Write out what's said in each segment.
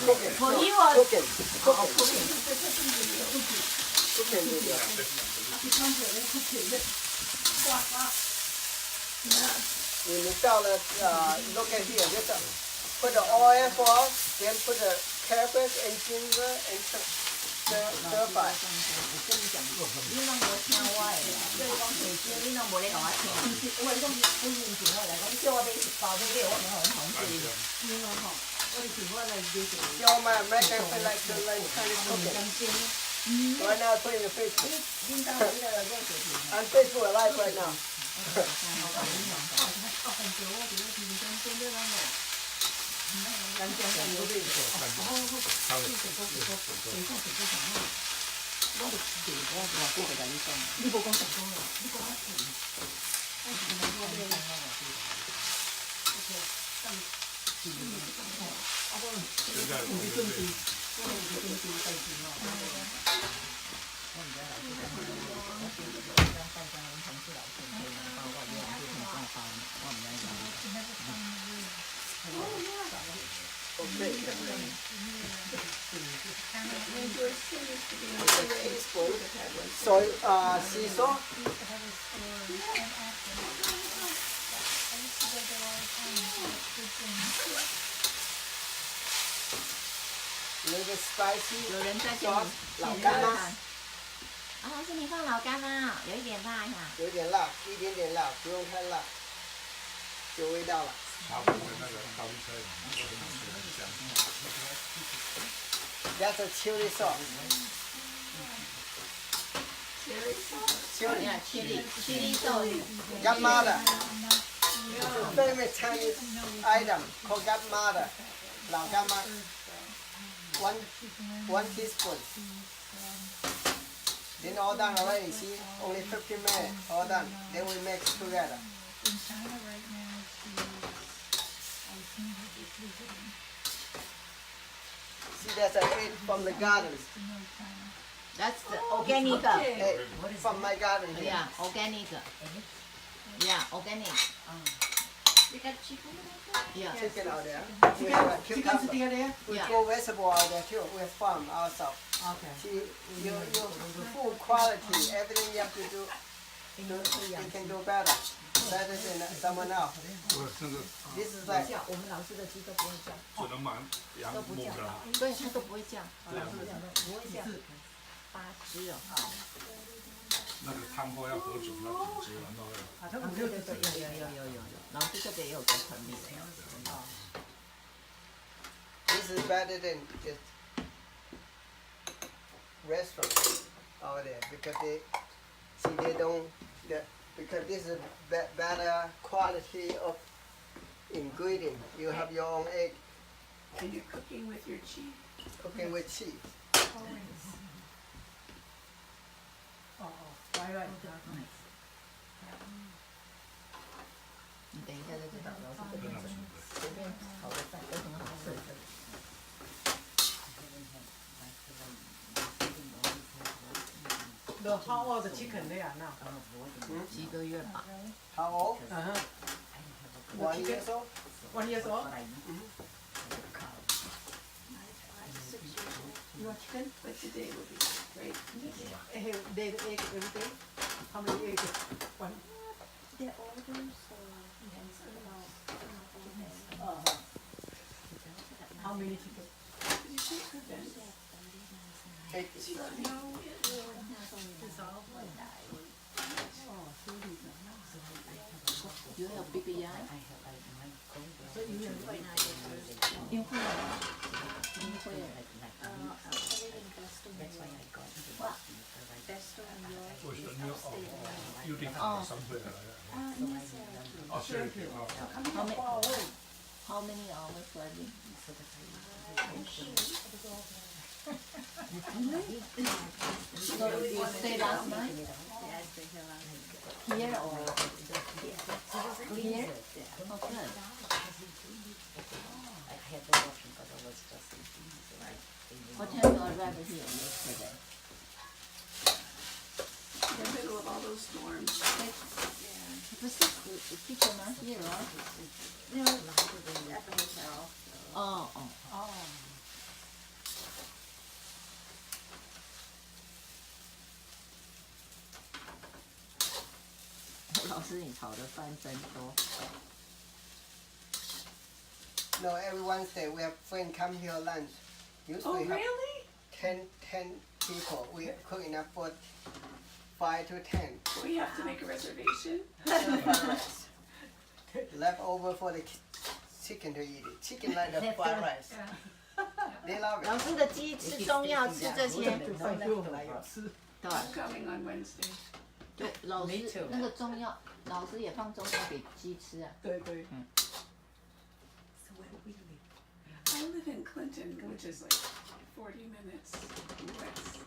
Cooking. For you No, or cooking. cooking. Cooking video. When you tell it, look at here. Just put the oil first, then put the cabbage and ginger and stir fry. 你拢无听我的啦，所以讲水晶你拢无咧甲我听。我讲不认真我来讲，你叫我买包买买，我没有同事。你讲吼，我就是我来买。You might make it feel like kind of cooking. Right now, put in the fridge. I'm faithful alive right now. 你无讲成功了，你讲我甜。Soy, sea salt. A little bit spicy. 有人在这 sauce. 里，老干妈，啊，是你放老干妈，有一点辣呀。有点辣，一点点辣，不用太辣，有味道了。That's a chili sauce. Chili. Yeah, chili sauce. Gamada. It's a famous Chinese item called gamada. 老干妈。One teaspoon. Then all done already. See, only 15 minutes. All done. Then we mix together. See, that's an egg from the garden. That's the organic. Egg from my garden here. Yeah, organic. Yeah, organic. Yeah. Chicken out there. We have a cucumber. We grow vegetable out there too. We farm ourselves. See, your food quality, everything you have to do, you can do better. Better than someone else. This is like 我们老师的鸡都不会叫，只能买羊都不叫母的。，对，它都不会叫，老师讲的不会叫，八只哦。那个汤锅要喝煮，要煮汁，然后要对对对，有，老师这个也有给团里的。 this is better than just restaurant out there because they don't because this is better quality of ingredient. You have your own egg. And you're cooking with your cheese. Cooking with cheese. 你等一下就知道，老师这边随便炒个菜都很好吃。 The how old the chicken they are now? 几个月吧。 How old? Uh-huh. 1 year old? 1 year old? Your chicken, but today will be great. They egg every day? How many eggs? One. They're older, so it's about How many chicken? Did you say prevent? 8. You have big yard? 因为我是你有点3岁了。哦，是啊。 How many hours driving? So you stay last night? Here or here? Oh, good. What time you arrived here yesterday? In the middle of all those storms. But the people not here, right? at the hotel. Oh. 老师，你炒的饭真多。No, every Wednesday we have friends come here lunch. Oh, Usually have really? 10 people. We cook enough for 5 to 10. We have to make a reservation. Fried rice. Leftover for the chicken to eat it. Chicken like the fried rice. They love 老 it. 师的鸡吃中药吃这些，饭给我们来有吃。对 I'm coming on Wednesday. 对，老 Me 师 too 那个中药，老师也放中药给鸡吃啊。对对。 So where do we live? I live in Clinton, which is like 40 minutes west.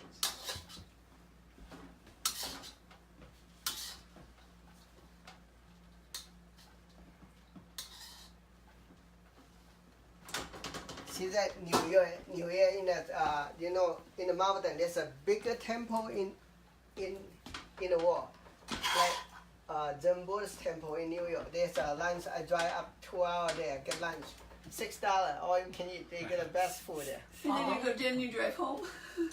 See that New Year in that in the mountain there's a bigger temple in the world, like Zen Buddhist temple in New York. There's a lunch. I drive up 2 hours there, get lunch, $6 all you can eat. They get the best food there. And then you go down and you drive home.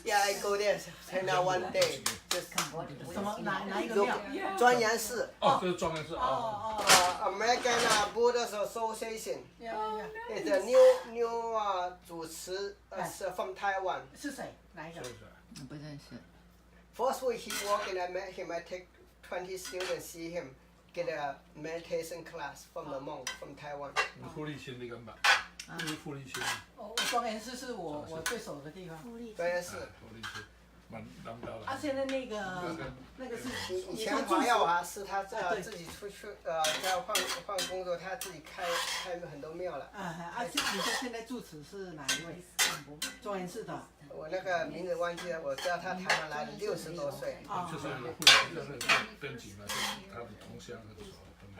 Yeah, I go there, spend out one day. Just 什么哪一个 look 庙？ Yeah. 庄严寺哦，这是庄严寺哦。American Buddhist Association. Yeah. It's a new 主持是 from Taiwan. 是谁？哪一个？是是。不认识。 First week he walked and I met him. I take 20 students see him get a meditation class from the monk from Taiwan. 富力新的根本，这是富力新。哦，庄严寺是我最熟的地方。庄严寺。富力新，蛮南岛的。啊，现在那个是以前黄耀华是他自己出去在换工作，他自己开很多庙了。你说现在住持是哪一位？庄严寺的。我那个名字忘记了，我知道他台湾来的60多岁。就是富力新就是跟景啊，他的同乡很熟，真的。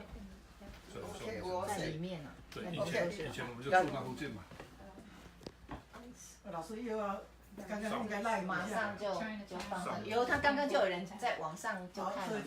所以说在里面呢。对，以前我们就住那附近嘛。老师又要刚刚应该赖马上就放了，他刚刚就有人在网上就看了。